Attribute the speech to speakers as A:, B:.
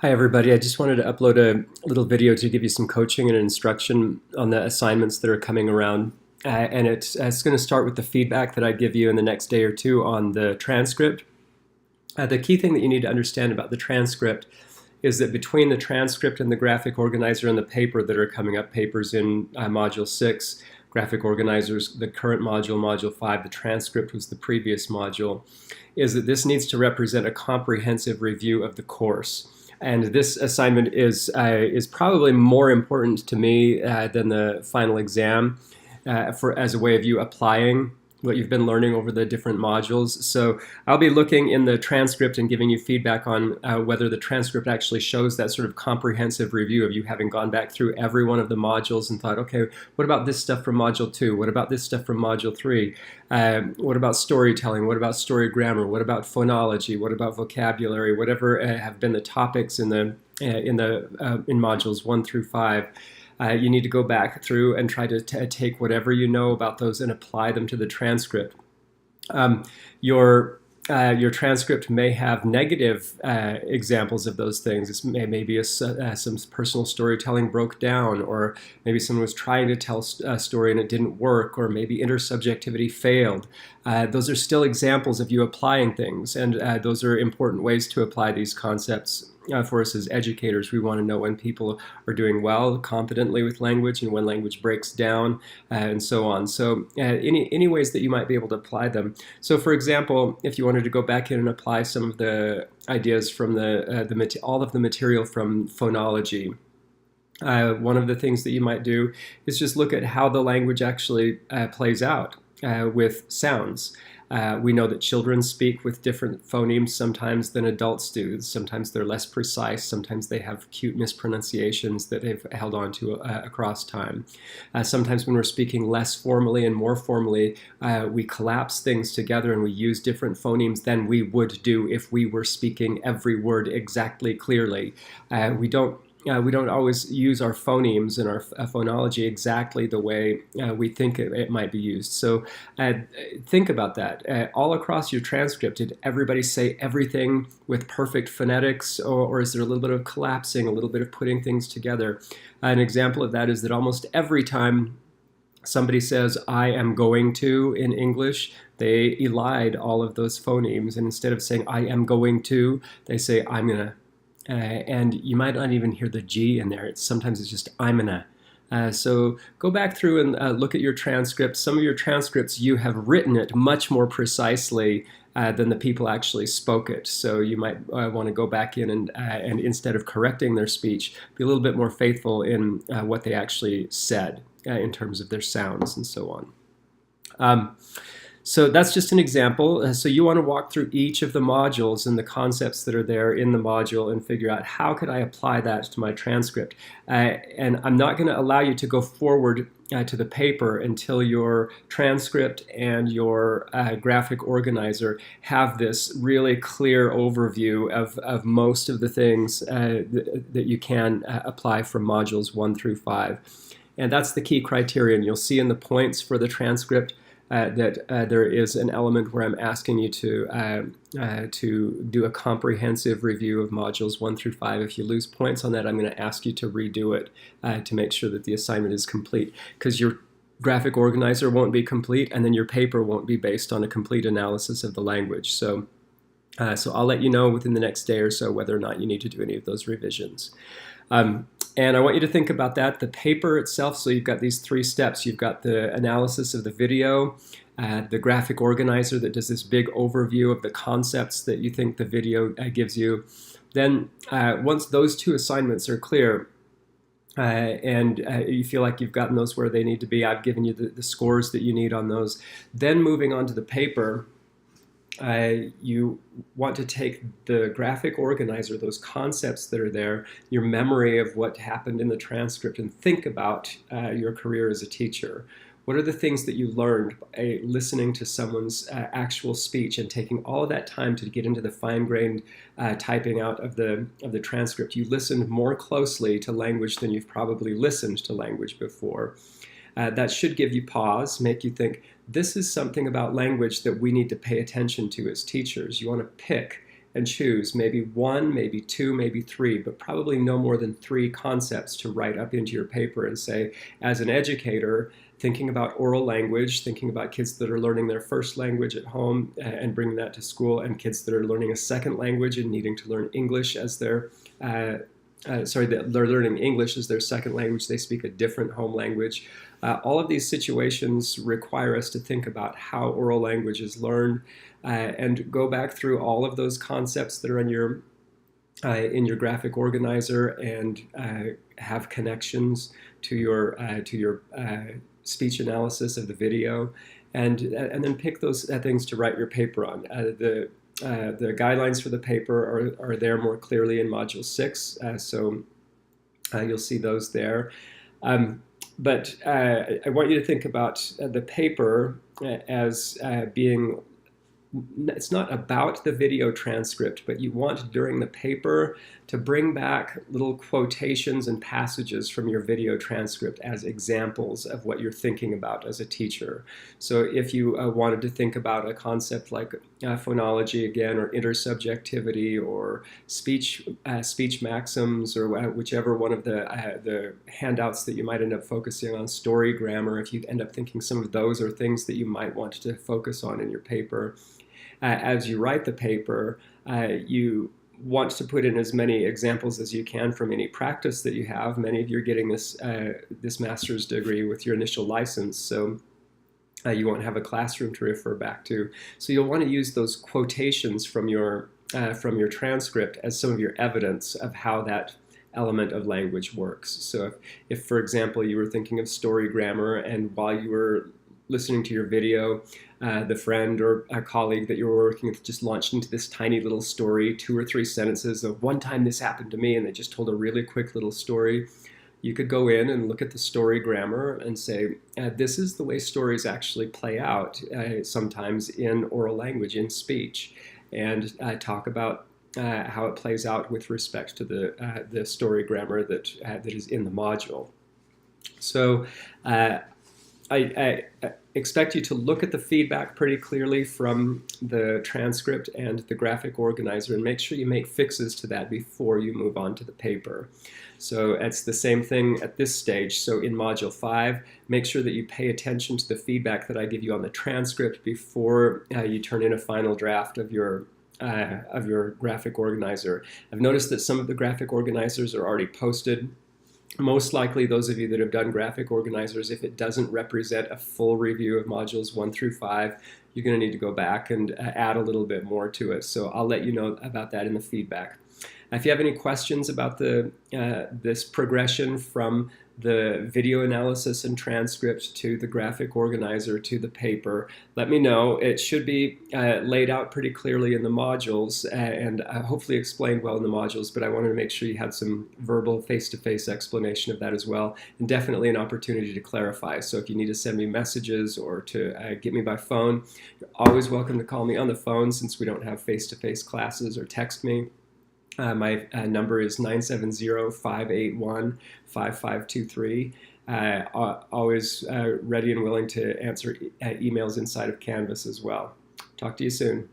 A: Hi everybody, I just wanted to upload a little video to give you some coaching and instruction on the assignments that are coming around. And it's going to start with the feedback that I give you in the next day or two on the transcript. The key thing that you need to understand about the transcript is that between the transcript and the graphic organizer and the paper that are coming up, papers in Module 6, graphic organizers, the current module, Module 5, the transcript was the previous module, is that this needs to represent a comprehensive review of the course. And this assignment is probably more important to me than the final exam as a way of you applying what you've been learning over the different modules. So I'll be looking in the transcript and giving you feedback on whether the transcript actually shows that sort of comprehensive review of you having gone back through every one of the modules and thought, okay, what about this stuff from Module 2? What about this stuff from Module 3? What about storytelling? What about story grammar? What about phonology? What about vocabulary? Whatever have been the topics in modules 1 through 5. You need to go back through and try to take whatever you know about those and apply them to the transcript. Your transcript may have negative examples of those things. Maybe some personal storytelling broke down, or maybe someone was trying to tell a story and it didn't work, or maybe intersubjectivity failed. Those are still examples of you applying things, and those are important ways to apply these concepts. For us as educators, we want to know when people are doing well, competently with language, and when language breaks down, and so on. So any ways that you might be able to apply them. So for example, if you wanted to go back in and apply some of the ideas from all of the material from phonology, one of the things that you might do is just look at how the language actually plays out with sounds. We know that children speak with different phonemes sometimes than adults do. Sometimes they're less precise. Sometimes they have cute mispronunciations that they've held on to across time. Sometimes when we're speaking less formally and more formally, we collapse things together and we use different phonemes than we would do if we were speaking every word exactly clearly. We don't always use our phonemes and our phonology exactly the way we think it might be used. So think about that. All across your transcript, did everybody say everything with perfect phonetics, or is there a little bit of collapsing, a little bit of putting things together? An example of that is that almost every time somebody says, I am going to in English, they elide all of those phonemes, and instead of saying, I am going to, they say, I'm gonna. And you might not even hear the G in there. Sometimes it's just I'm gonna. So go back through and look at your transcripts. Some of your transcripts, you have written it much more precisely than the people actually spoke it. So you might want to go back in and instead of correcting their speech, be a little bit more faithful in what they actually said in terms of their sounds and so on. So that's just an example. So you want to walk through each of the modules and the concepts that are there in the module and figure out how could I apply that to my transcript. And I'm not going to allow you to go forward to the paper until your transcript and your graphic organizer have this really clear overview of most of the things that you can apply from modules 1 through 5. And that's the key criterion. You'll see in the points for the transcript that there is an element where I'm asking you to do a comprehensive review of modules 1 through 5. If you lose points on that, I'm going to ask you to redo it to make sure that the assignment is complete, because your graphic organizer won't be complete, and then your paper won't be based on a complete analysis of the language. So I'll let you know within the next day or so whether or not you need to do any of those revisions. And I want you to think about that. The paper itself, so you've got these 3 steps. You've got the analysis of the video, the graphic organizer that does this big overview of the concepts that you think the video gives you. Then once those 2 assignments are clear, and you feel like you've gotten those where they need to be, I've given you the scores that you need on those. Then moving on to the paper, you want to take the graphic organizer, those concepts that are there, your memory of what happened in the transcript, and think about your career as a teacher. What are the things that you learned listening to someone's actual speech and taking all of that time to get into the fine-grained typing out of the transcript? You listened more closely to language than you've probably listened to language before. That should give you pause, make you think, this is something about language that we need to pay attention to as teachers. You want to pick and choose maybe one, maybe two, maybe three, but probably no more than three concepts to write up into your paper and say, as an educator, thinking about oral language, thinking about kids that are learning their first language at home and bringing that to school, and kids that are learning a second language and needing to learn English as their they're learning English as their second language. They speak a different home language. All of these situations require us to think about how oral language is learned and go back through all of those concepts that are in your graphic organizer and have connections to your speech analysis of the video, and then pick those things to write your paper on. The guidelines for the paper are there more clearly in Module 6, so you'll see those there. But I want you to think about the paper as being, it's not about the video transcript, but you want during the paper to bring back little quotations and passages from your video transcript as examples of what you're thinking about as a teacher. So if you wanted to think about a concept like phonology again, or intersubjectivity, or speech maxims, or whichever one of the handouts that you might end up focusing on, story grammar, if you end up thinking some of those are things that you might want to focus on in your paper. As you write the paper, you want to put in as many examples as you can from any practice that you have. Many of you are getting this master's degree with your initial license, so you won't have a classroom to refer back to. So you'll want to use those quotations from your transcript as some of your evidence of how that element of language works. So if for example, you were thinking of story grammar, and while you were listening to your video, the friend or a colleague that you were working with just launched into this tiny little story, 2 or 3 sentences of one time this happened to me, and they just told a really quick little story. You could go in and look at the story grammar and say, this is the way stories actually play out sometimes in oral language, in speech, and talk about how it plays out with respect to the story grammar that is in the module. So I expect you to look at the feedback pretty clearly from the transcript and the graphic organizer, and make sure you make fixes to that before you move on to the paper. So it's the same thing at this stage. So in Module 5, make sure that you pay attention to the feedback that I give you on the transcript before you turn in a final draft of your graphic organizer. I've noticed that some of the graphic organizers are already posted. Most likely, those of you that have done graphic organizers, if it doesn't represent a full review of modules 1 through 5, you're going to need to go back and add a little bit more to it. So I'll let you know about that in the feedback. If you have any questions about this progression from the video analysis and transcript to the graphic organizer to the paper, let me know. It should be laid out pretty clearly in the modules and hopefully explained well in the modules, but I wanted to make sure you had some verbal face-to-face explanation of that as well, and definitely an opportunity to clarify. So if you need to send me messages or to get me by phone, you're always welcome to call me on the phone since we don't have face-to-face classes, or text me. My number is 970-581-5523. Always ready and willing to answer emails inside of Canvas as well. Talk to you soon.